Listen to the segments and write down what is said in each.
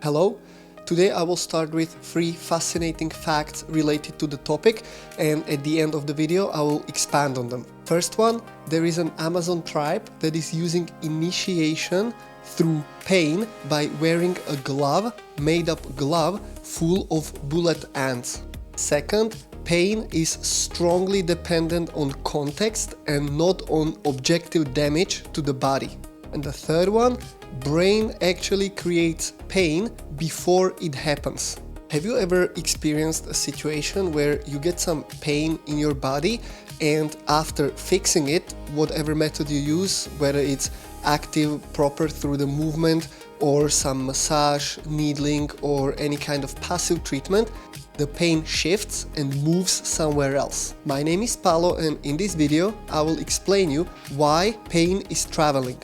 Hello, today I will start with 3 fascinating facts related to the topic, and at the end of the video I will expand on them. First one, there is an Amazon tribe that is using initiation through pain by wearing a glove, made up glove, full of bullet ants. Second, pain is strongly dependent on context and not on objective damage to the body. And the third one, brain actually creates pain before it happens. Have you ever experienced a situation where you get some pain in your body and after fixing it, whatever method you use, whether it's active, proper through the movement or some massage, needling or any kind of passive treatment, the pain shifts and moves somewhere else. My name is Paolo, and in this video I will explain you why pain is traveling.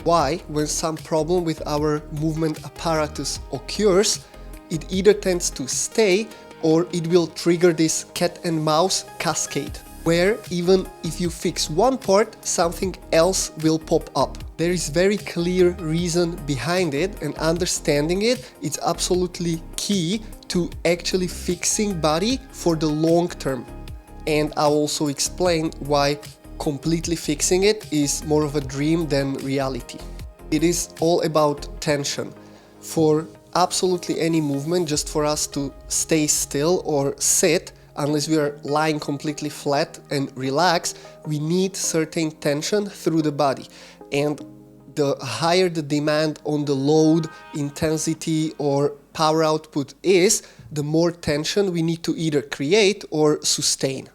Why, when some problem with our movement apparatus occurs, it either tends to stay or it will trigger this cat and mouse cascade, where even if you fix one part, something else will pop up. There is very clear reason behind it, and understanding it is absolutely key to actually fixing body for the long term. And I'll also explain why completely fixing it is more of a dream than reality. It is all about tension. For absolutely any movement, just for us to stay still or sit, unless we are lying completely flat and relaxed, we need certain tension through the body. And the higher the demand on the load, intensity or power output is, the more tension we need to either create or sustain.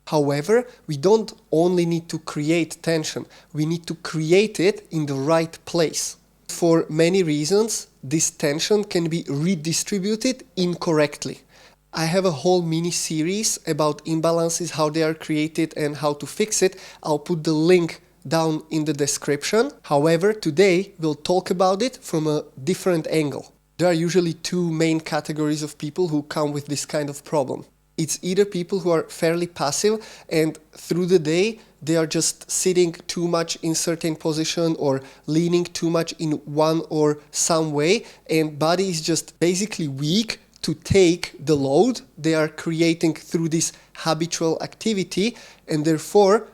However, we don't only need to create tension, we need to create it in the right place. For many reasons, this tension can be redistributed incorrectly. I have a whole mini series about imbalances, how they are created and how to fix it. I'll put the link down in the description. However, today we'll talk about it from a different angle. There are usually 2 main categories of people who come with this kind of problem. It's either people who are fairly passive and through the day they are just sitting too much in certain position or leaning too much in one or some way, and body is just basically weak to take the load they are creating through this habitual activity, and therefore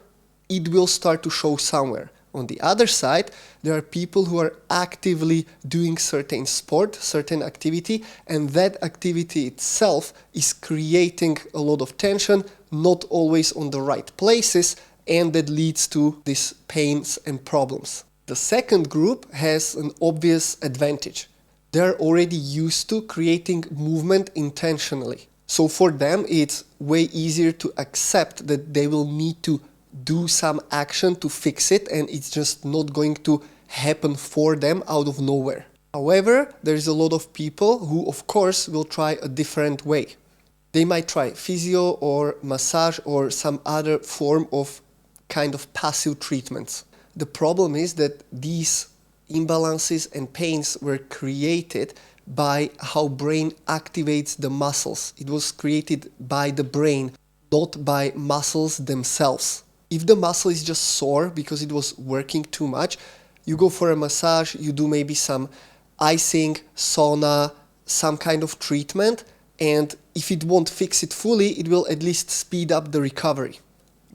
it will start to show somewhere. On the other side, there are people who are actively doing certain sport, certain activity, and that activity itself is creating a lot of tension, not always on the right places, and that leads to these pains and problems. The second group has an obvious advantage. They are already used to creating movement intentionally. So for them, it's way easier to accept that they will need to do some action to fix it, and it's just not going to happen for them out of nowhere. However, there's a lot of people who of course will try a different way. They might try physio or massage or some other form of kind of passive treatments. The problem is that these imbalances and pains were created by how brain activates the muscles. It was created by the brain, not by muscles themselves. If the muscle is just sore because it was working too much, you go for a massage, you do maybe some icing, sauna, some kind of treatment, and if it won't fix it fully, it will at least speed up the recovery.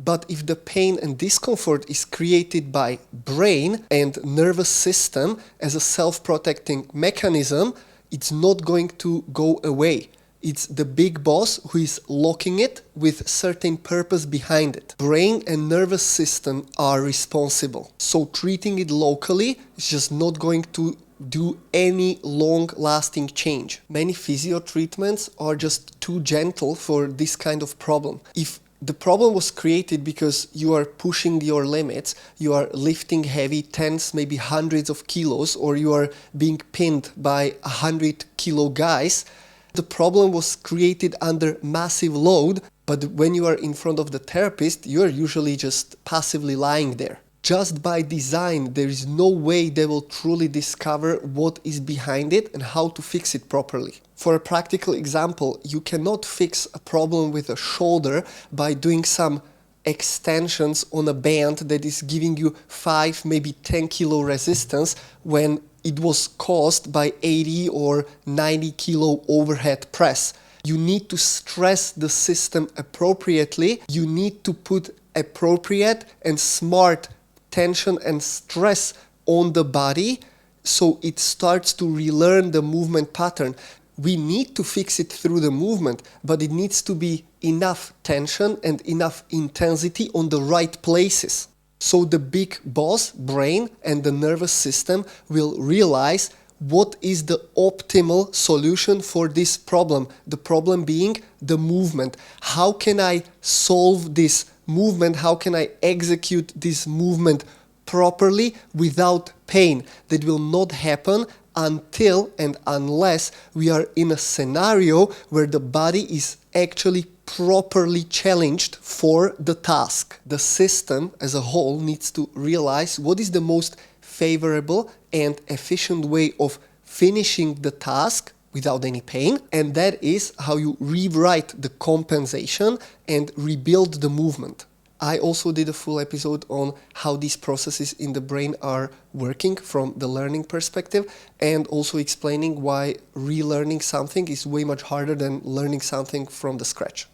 But if the pain and discomfort is created by brain and nervous system as a self-protecting mechanism, it's not going to go away. It's the big boss who is locking it with certain purpose behind it. Brain and nervous system are responsible. So treating it locally is just not going to do any long-lasting change. Many physio treatments are just too gentle for this kind of problem. If the problem was created because you are pushing your limits, you are lifting heavy tens, maybe hundreds of kilos, or you are being pinned by 100-kilo guys, the problem was created under massive load, but when you are in front of the therapist, you are usually just passively lying there. Just by design, there is no way they will truly discover what is behind it and how to fix it properly. For a practical example, you cannot fix a problem with a shoulder by doing some extensions on a band that is giving you 5, maybe 10 kilo resistance when it was caused by 80 or 90 kilo overhead press. You need to stress the system appropriately. You need to put appropriate and smart tension and stress on the body so it starts to relearn the movement pattern. We need to fix it through the movement, but it needs to be enough tension and enough intensity on the right places. So the big boss, brain, and the nervous system will realize what is the optimal solution for this problem. The problem being the movement. How can I solve this movement? How can I execute this movement properly without pain? That will not happen until and unless we are in a scenario where the body is actually properly challenged for the task. The system as a whole needs to realize what is the most favorable and efficient way of finishing the task without any pain, and that is how you rewrite the compensation and rebuild the movement. I also did a full episode on how these processes in the brain are working from the learning perspective, and also explaining why relearning something is way much harder than learning something from the scratch.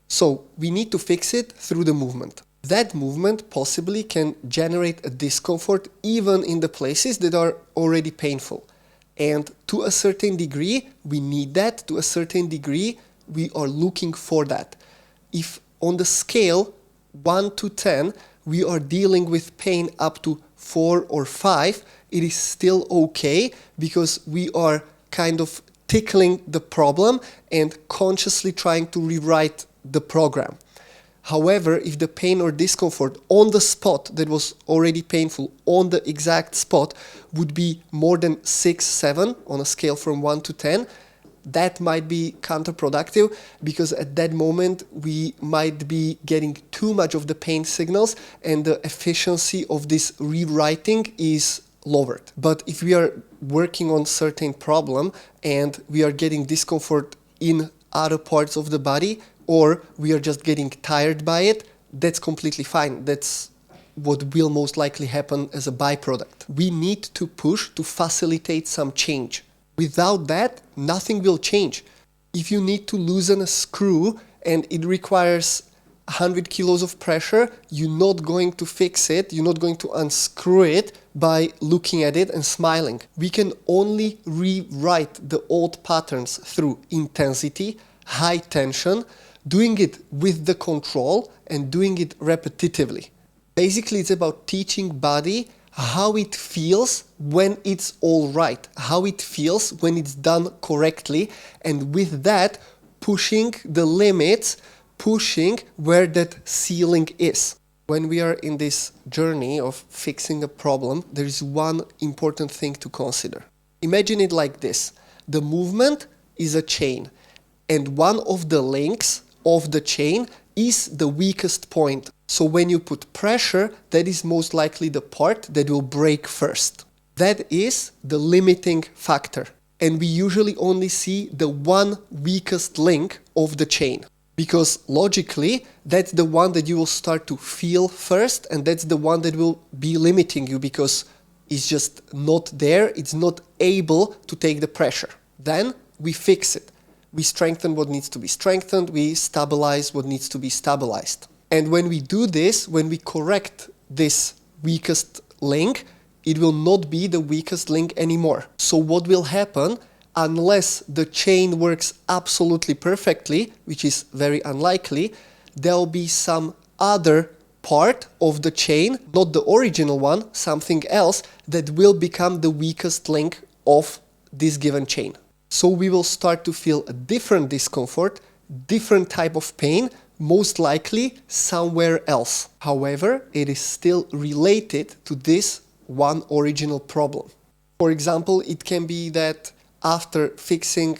So we need to fix it through the movement. That movement possibly can generate a discomfort even in the places that are already painful. And to a certain degree, we need that. To a certain degree, we are looking for that. If on the scale 1 to 10, we are dealing with pain up to 4 or 5, it is still okay because we are kind of tickling the problem and consciously trying to rewrite the program. However, if the pain or discomfort on the spot that was already painful, on the exact spot, would be more than 6, 7 on a scale from 1 to 10, that might be counterproductive because at that moment we might be getting too much of the pain signals and the efficiency of this rewriting is lowered. But if we are working on certain problem and we are getting discomfort in other parts of the body, or we are just getting tired by it, that's completely fine. That's what will most likely happen as a byproduct. We need to push to facilitate some change. Without that, nothing will change. If you need to loosen a screw and it requires 100 kilos of pressure, you're not going to fix it, you're not going to unscrew it by looking at it and smiling. We can only rewrite the old patterns through intensity, high tension, doing it with the control and doing it repetitively. Basically, it's about teaching body how it feels when it's all right, how it feels when it's done correctly, and with that, pushing the limits, pushing where that ceiling is. When we are in this journey of fixing a problem, there is one important thing to consider. Imagine it like this. The movement is a chain, and one of the links of the chain is the weakest point. So when you put pressure, that is most likely the part that will break first. That is the limiting factor. And we usually only see the one weakest link of the chain. Because logically, that's the one that you will start to feel first, and that's the one that will be limiting you because it's just not there, it's not able to take the pressure. Then we fix it. We strengthen what needs to be strengthened, we stabilize what needs to be stabilized. And when we do this, when we correct this weakest link, it will not be the weakest link anymore. So what will happen, unless the chain works absolutely perfectly, which is very unlikely, there will be some other part of the chain, not the original one, something else, that will become the weakest link of this given chain. So we will start to feel a different discomfort, different type of pain, most likely somewhere else. However, it is still related to this one original problem. For example, it can be that after fixing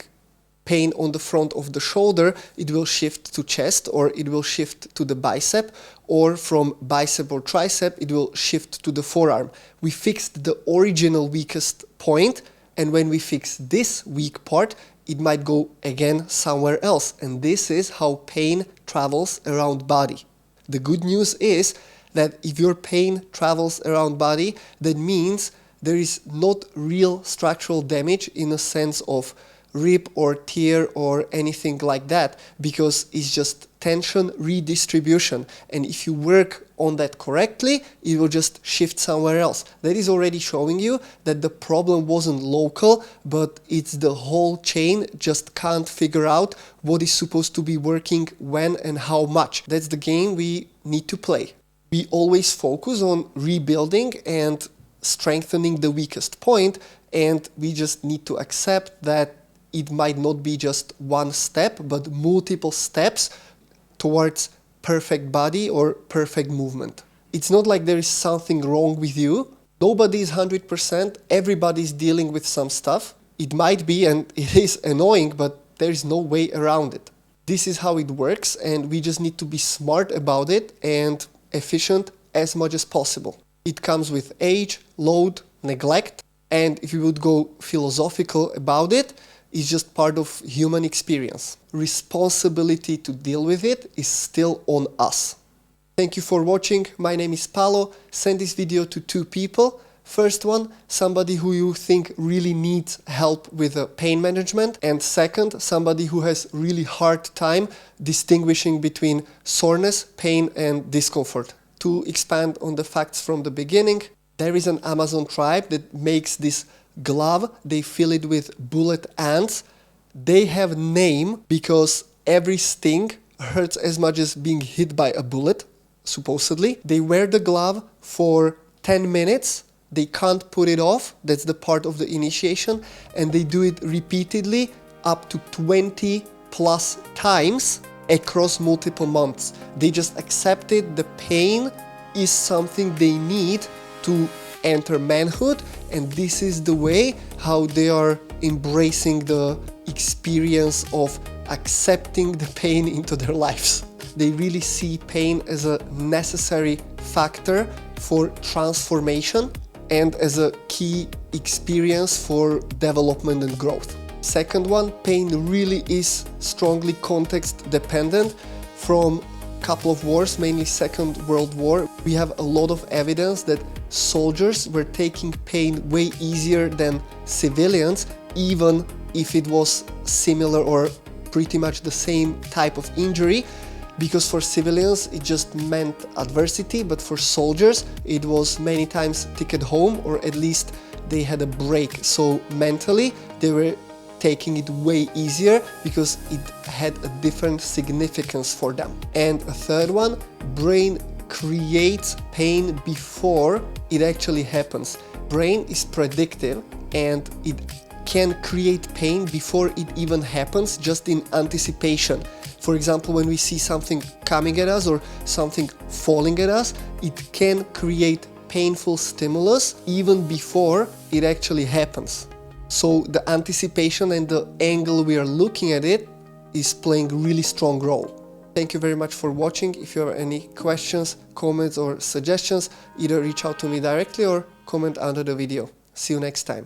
pain on the front of the shoulder, it will shift to chest, or it will shift to the bicep, or from bicep or tricep, it will shift to the forearm. We fixed the original weakest point, and when we fix this weak part, it might go again somewhere else. And this is how pain travels around body. The good news is that if your pain travels around body, that means there is not real structural damage in a sense of rip or tear or anything like that, because it's just tension redistribution, and if you work on that correctly, it will just shift somewhere else. That is already showing you that the problem wasn't local, but it's the whole chain just can't figure out what is supposed to be working when and how much. That's the game we need to play. We always focus on rebuilding and strengthening the weakest point, and we just need to accept that it might not be just one step, but multiple steps towards perfect body or perfect movement. It's not like there is something wrong with you. Nobody is 100%, everybody is dealing with some stuff. It might be, and it is annoying, but there is no way around it. This is how it works, and we just need to be smart about it and efficient as much as possible. It comes with age, load, neglect, and if you would go philosophical about it, it's just part of human experience. Responsibility to deal with it is still on us. Thank you for watching. My name is Paolo. Send this video to 2 people. First one, somebody who you think really needs help with pain management. And second, somebody who has really hard time distinguishing between soreness, pain, and discomfort. To expand on the facts from the beginning, there is an Amazon tribe that makes this glove. They fill it with bullet ants. They have name because every sting hurts as much as being hit by a bullet, supposedly. They wear the glove for 10 minutes. They can't put it off. That's the part of the initiation. And they do it repeatedly up to 20 plus times across multiple months. They just accepted the pain is something they need to enter manhood, and this is the way how they are embracing the experience of accepting the pain into their lives. They really see pain as a necessary factor for transformation and as a key experience for development and growth. Second one, pain really is strongly context dependent. From a couple of wars, mainly Second World War, we have a lot of evidence that soldiers were taking pain way easier than civilians, even if it was similar or pretty much the same type of injury, because for civilians it just meant adversity, but for soldiers it was many times ticket home, or at least they had a break. So mentally they were taking it way easier because it had a different significance for them. And a third one, brain creates pain before it actually happens. Brain is predictive and it can create pain before it even happens, just in anticipation. For example, when we see something coming at us or something falling at us, it can create painful stimulus even before it actually happens. So the anticipation and the angle we are looking at it is playing a really strong role. Thank you very much for watching. If you have any questions, comments or suggestions, either reach out to me directly or comment under the video. See you next time.